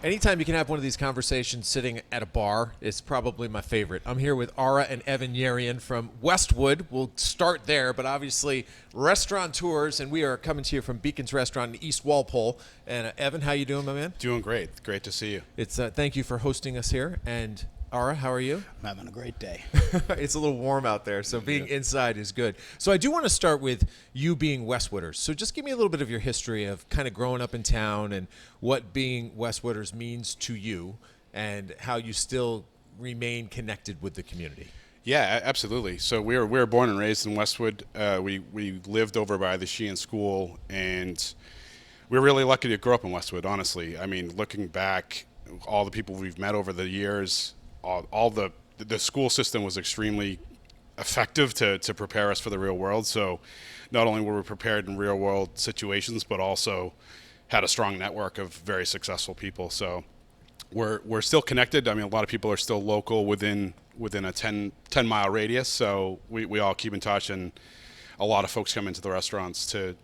Anytime you can have one of these conversations sitting at a bar is probably my favorite. I'm here with Ara and Evan Yarian from Westwood. We'll start there, but obviously restaurateurs, and we are coming to you from Beacon's Restaurant in East Walpole. And Evan, how you doing, my man? Doing great. Great to see you. It's thank you for hosting us here. And Ara, how are you? I'm having a great day. It's a little warm out there, so being inside is good. So I do want to start with you being Westwooders. So just give me a little bit of your history of kind of growing up in town and what being Westwooders means to you and how you still remain connected with the community. Yeah, absolutely. So we were born and raised in Westwood. We lived over by the Sheehan School, and we were really lucky to grow up in Westwood, honestly. I mean, looking back, all the people we've met over the years, all the school system was extremely effective to prepare us for the real world. So not only were we prepared in real world situations, but also had a strong network of very successful people. So we're still connected. I mean, a lot of people are still local within a 10 mile radius. So we all keep in touch, and a lot of folks come into the restaurants to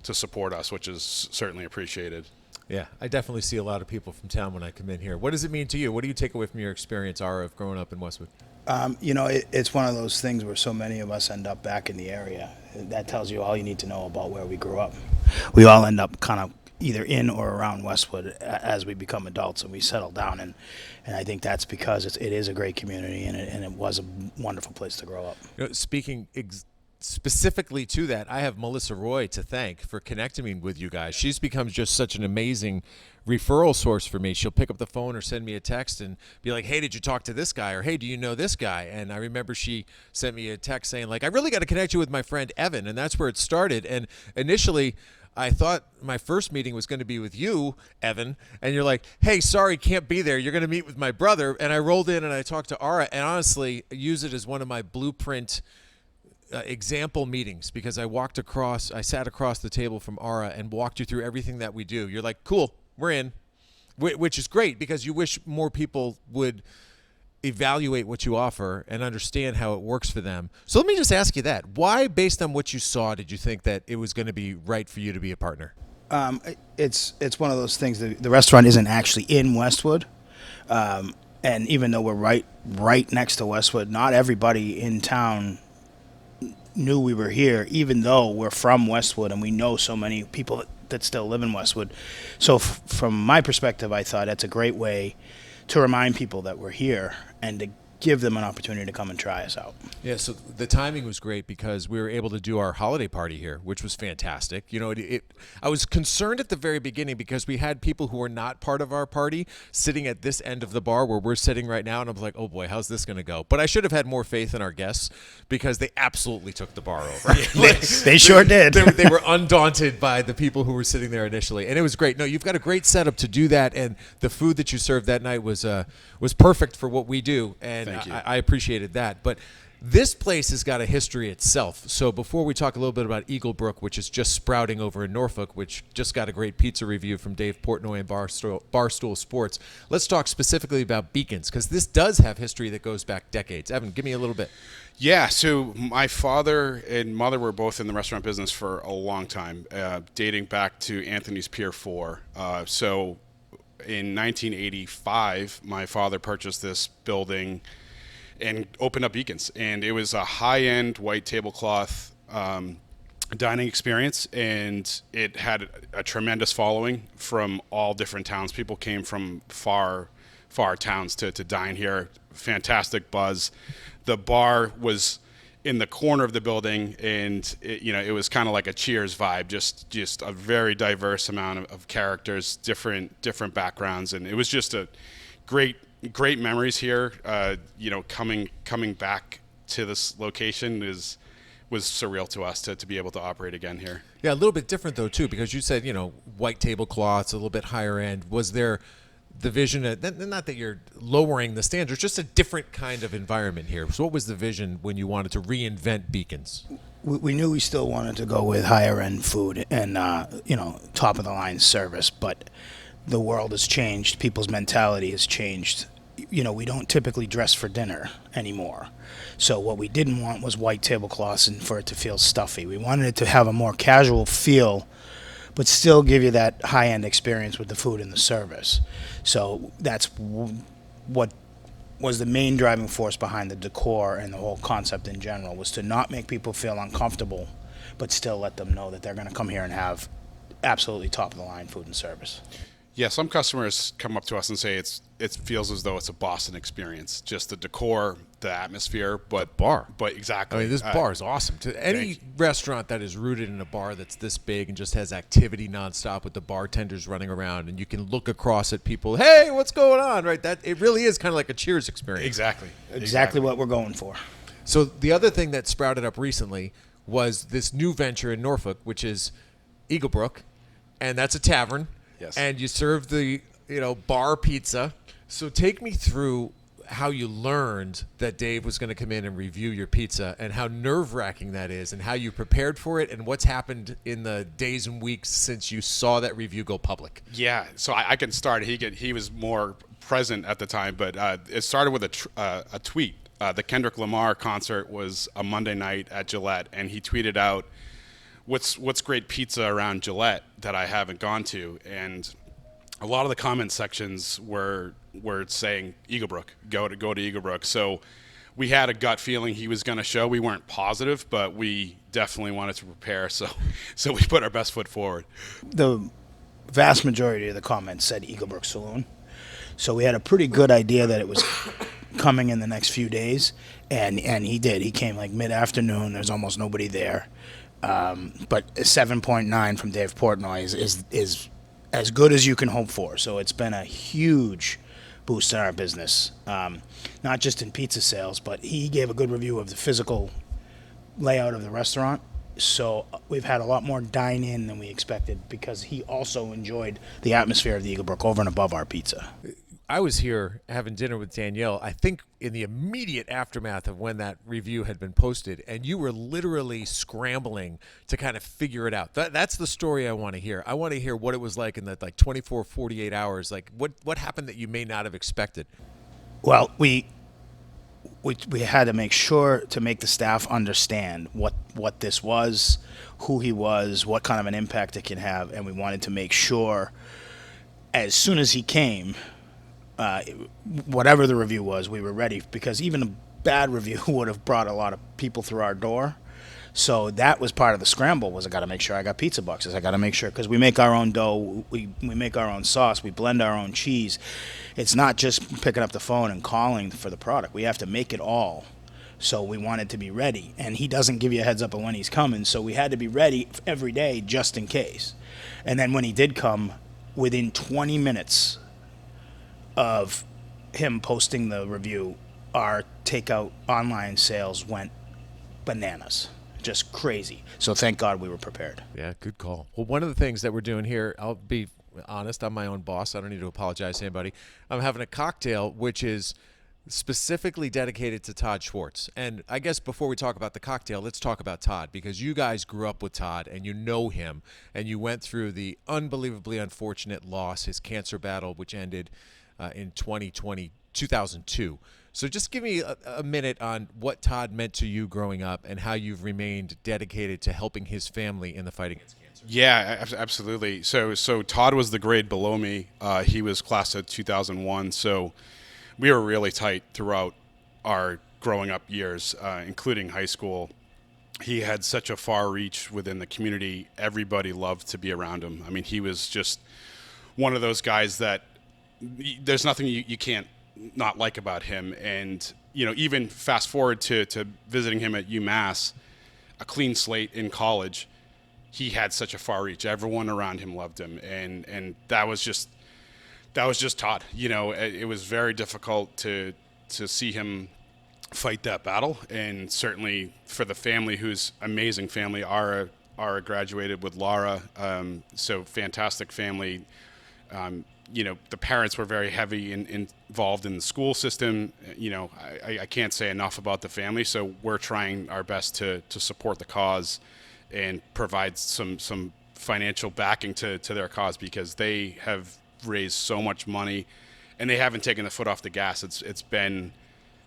support us, which is certainly appreciated. Yeah, I definitely see a lot of people from town when I come in here. What does it mean to you? What do you take away from your experience, Ara, of growing up in Westwood? It's one of those things where so many of us end up back in the area. That tells you all you need to know about where we grew up. We all end up kind of either in or around Westwood as we become adults and we settle down. And I think that's because it is a great community, and it was a wonderful place to grow up. Speaking specifically to that, I have Melissa Roy to thank for connecting me with you guys. She's become just such an amazing referral source for me. She'll pick up the phone or send me a text and be like, hey, did you talk to this guy? Or, hey, do you know this guy? And I remember she sent me a text saying, like, I really got to connect you with my friend Evan. And that's where it started. And initially, I thought my first meeting was going to be with you, Evan, and you're like, hey, sorry, can't be there. You're going to meet with my brother. And I rolled in and I talked to Ara, and honestly, use it as one of my blueprint example meetings, because I sat across the table from Ara and walked you through everything that we do. You're like, cool, we're in, which is great, because you wish more people would evaluate what you offer and understand how it works for them. So let me just ask you that. Why, based on what you saw, did you think that it was going to be right for you to be a partner? It's one of those things. The restaurant isn't actually in Westwood. And even though we're right next to Westwood, not everybody in town knew we were here, even though we're from Westwood and we know so many people that still live in Westwood. So from my perspective, I thought that's a great way to remind people that we're here and to give them an opportunity to come and try us out. Yeah, so the timing was great because we were able to do our holiday party here, which was fantastic. You know, I was concerned at the very beginning because we had people who were not part of our party sitting at this end of the bar where we're sitting right now, and I was like, oh boy, how's this going to go? But I should have had more faith in our guests because they absolutely took the bar over. They sure did. They were undaunted by the people who were sitting there initially, and it was great. No, you've got a great setup to do that, and the food that you served that night was perfect for what we do, and I appreciated that. But this place has got a history itself. So before we talk a little bit about Eagle Brook, which is just sprouting over in Norfolk, which just got a great pizza review from Dave Portnoy and Barstool Sports, let's talk specifically about Beacon's, because this does have history that goes back decades. Evan, give me a little bit. Yeah, so my father and mother were both in the restaurant business for a long time, dating back to Anthony's Pier 4. So in 1985, my father purchased this building and opened up Beacon's, and it was a high-end white tablecloth dining experience, and it had a tremendous following from all different towns. People came from far towns to dine here. Fantastic buzz. The bar was in the corner of the building, and it was kind of like a Cheers vibe, just a very diverse amount of characters, different backgrounds, and it was just a great memories here. Coming back to this location was surreal to us to be able to operate again here. Yeah, a little bit different though too, because you said white tablecloths, a little bit higher end. Was there the vision, not that you're lowering the standards, just a different kind of environment here? So what was the vision when you wanted to reinvent Beacon's? We knew we still wanted to go with higher end food and top of the line service, but the world has changed. People's mentality has changed. We don't typically dress for dinner anymore. So what we didn't want was white tablecloths and for it to feel stuffy. We wanted it to have a more casual feel, but still give you that high-end experience with the food and the service. So that's what was the main driving force behind the decor and the whole concept in general, was to not make people feel uncomfortable, but still let them know that they're going to come here and have absolutely top-of-the-line food and service. Yeah, some customers come up to us and say it feels as though it's a Boston experience. Just the decor, the atmosphere, but bar. But exactly. I mean, this bar is awesome. To any restaurant that is rooted in a bar that's this big and just has activity nonstop with the bartenders running around, and you can look across at people, hey, what's going on? Right? That it really is kind of like a Cheers experience. Exactly what we're going for. So the other thing that sprouted up recently was this new venture in Norfolk, which is Eagle Brook, and that's a tavern. Yes. And you serve the, bar pizza. So take me through how you learned that Dave was going to come in and review your pizza, and how nerve-wracking that is, and how you prepared for it, and what's happened in the days and weeks since you saw that review go public. Yeah, so I can start. He was more present at the time, but it started with a tweet. The Kendrick Lamar concert was a Monday night at Gillette, and he tweeted out, what's great pizza around Gillette that I haven't gone to? And a lot of the comment sections were saying Eagle Brook, go to Eagle Brook. So we had a gut feeling he was going to show. We weren't positive, but we definitely wanted to prepare. So we put our best foot forward. The vast majority of the comments said Eagle Brook Saloon. So we had a pretty good idea that it was coming in the next few days, and he did. He came like mid-afternoon. There's almost nobody there. But 7.9 from Dave Portnoy is as good as you can hope for. So it's been a huge boost in our business, not just in pizza sales, but he gave a good review of the physical layout of the restaurant. So we've had a lot more dine-in than we expected, because he also enjoyed the atmosphere of the Eagle Brook over and above our pizza. I was here having dinner with Danielle, I think in the immediate aftermath of when that review had been posted, and you were literally scrambling to kind of figure it out. That's the story I want to hear. I want to hear what it was like in that 24, 48 hours. Like what happened that you may not have expected? Well, we had to make sure to make the staff understand what this was, who he was, what kind of an impact it can have, and we wanted to make sure as soon as he came, whatever the review was, we were ready, because even a bad review would have brought a lot of people through our door. So that was part of the scramble, was I got to make sure I got pizza boxes. I got to make sure, because we make our own dough, we make our own sauce, we blend our own cheese. It's not just picking up the phone and calling for the product. We have to make it all. So we wanted to be ready, and he doesn't give you a heads up on when he's coming, so we had to be ready every day just in case. And then when he did come, within 20 minutes of him posting the review, our takeout online sales went bananas. Just crazy. So thank God we were prepared. Yeah, good call. Well, one of the things that we're doing here, I'll be honest, I'm my own boss. I don't need to apologize to anybody. I'm having a cocktail which is specifically dedicated to Todd Schwartz. And I guess before we talk about the cocktail, let's talk about Todd, because you guys grew up with Todd and you know him, and you went through the unbelievably unfortunate loss, his cancer battle, which ended in 2002. So just give me a minute on what Todd meant to you growing up and how you've remained dedicated to helping his family in the fight against cancer. Yeah, absolutely. So Todd was the grade below me. He was class of 2001. So we were really tight throughout our growing up years, including high school. He had such a far reach within the community. Everybody loved to be around him. I mean, he was just one of those guys that there's nothing you can't not like about him. And, even fast forward to visiting him at UMass, a clean slate in college, he had such a far reach. Everyone around him loved him. And that was just Todd. It was very difficult to see him fight that battle. And certainly for the family, who's amazing family, Ara graduated with Laura. So fantastic family. The parents were very heavy involved in the school system. I can't say enough about the family. So we're trying our best to support the cause and provide some financial backing to their cause, because they have raised so much money and they haven't taken the foot off the gas. It's been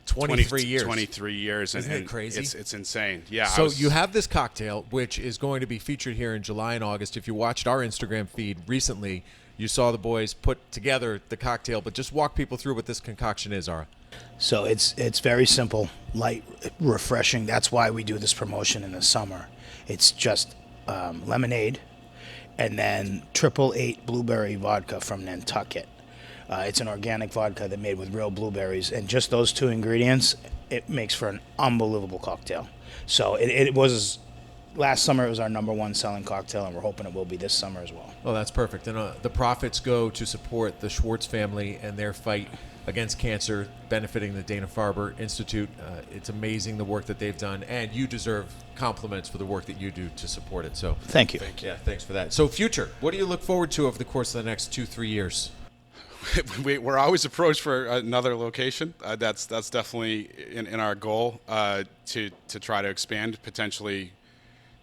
23 years. 23 years. Isn't it crazy? It's insane. Yeah. So you have this cocktail, which is going to be featured here in July and August. If you watched our Instagram feed recently, you saw the boys put together the cocktail. But just walk people through what this concoction is, Ara. So it's very simple, light, refreshing. That's why we do this promotion in the summer. It's just lemonade and then 888 blueberry vodka from Nantucket. It's an organic vodka that's made with real blueberries, and just those two ingredients, it makes for an unbelievable cocktail. So it was, last summer it was our #1 selling cocktail, and we're hoping it will be this summer as well. Oh, that's perfect. And the profits go to support the Schwartz family and their fight against cancer, benefiting the Dana-Farber Institute. It's amazing the work that they've done, and you deserve compliments for the work that you do to support it. So Thank you. yeah, thanks for that. So future, what do you look forward to over the course of the next 2-3 years? We're always approached for another location. That's definitely in our goal to try to expand, potentially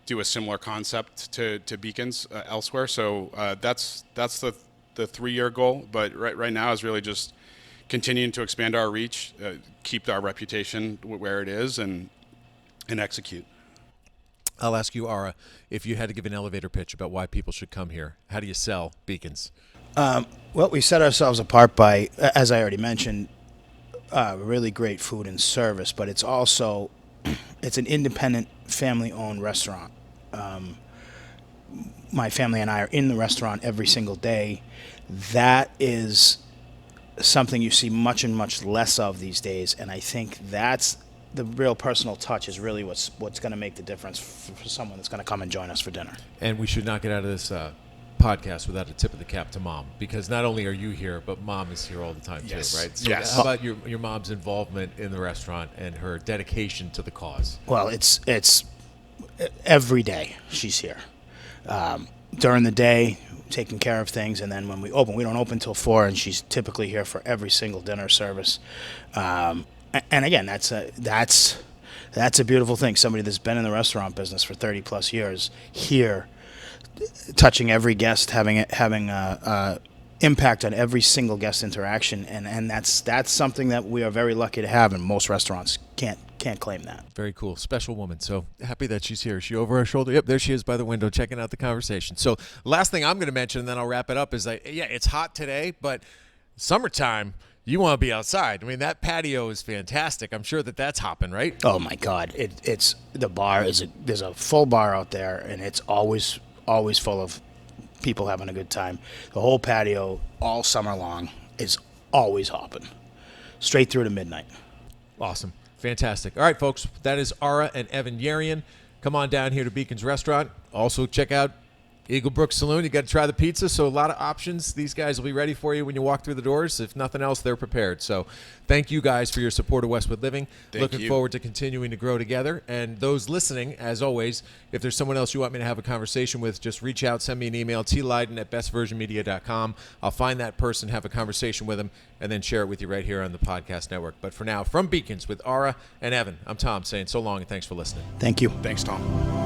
do a similar concept to Beacons elsewhere. So that's the 3-year goal. But right now is really just continuing to expand our reach, keep our reputation where it is, and execute. I'll ask you, Ara, if you had to give an elevator pitch about why people should come here, how do you sell Beacons? Well, we set ourselves apart by, as I already mentioned, really great food and service, but it's also, it's an independent family-owned restaurant. My family and I are in the restaurant every single day. That is something you see much and much less of these days, and I think that's the real personal touch is really what's going to make the difference for someone that's going to come and join us for dinner. And we should not get out of this podcast without a tip of the cap to Mom, because not only are you here, but Mom is here all the time too, right? So yes. How about your mom's involvement in the restaurant and her dedication to the cause? Well, it's every day she's here. During the day, taking care of things, and then when we open, we don't open till 4, and she's typically here for every single dinner service. And again, that's a beautiful thing. Somebody that's been in the restaurant business for 30 plus years here, touching every guest, having impact on every single guest interaction, and that's something that we are very lucky to have, and most restaurants can't claim that. Very cool. Special woman. So happy that she's here. Is she over our shoulder? Yep, there she is by the window checking out the conversation. So last thing I'm going to mention, and then I'll wrap it up, is it's hot today, but summertime, you want to be outside. I mean, that patio is fantastic. I'm sure that's hopping, right? Oh my God. It's the bar there's a full bar out there, and it's always full of people having a good time. The whole patio all summer long is always hopping, straight through to midnight. Awesome. Fantastic. All right, folks, that is Ara and Evan Yarian. Come on down here to Beacon's Restaurant. Also, check out Eagle Brook Saloon. You got to try the pizza, so a lot of options. These guys will be ready for you when you walk through the doors. If nothing else, they're prepared. So thank you guys for your support of Westwood Living. Looking forward to continuing to grow together. And those listening, as always, if there's someone else you want me to have a conversation with, just reach out, send me an email, tleyden@bestversionmedia.com. I'll find that person, have a conversation with them, and then share it with you right here on the podcast network. But for now, from Beacons with Ara and Evan, I'm Tom saying so long and thanks for listening. Thank you. Thanks, Tom.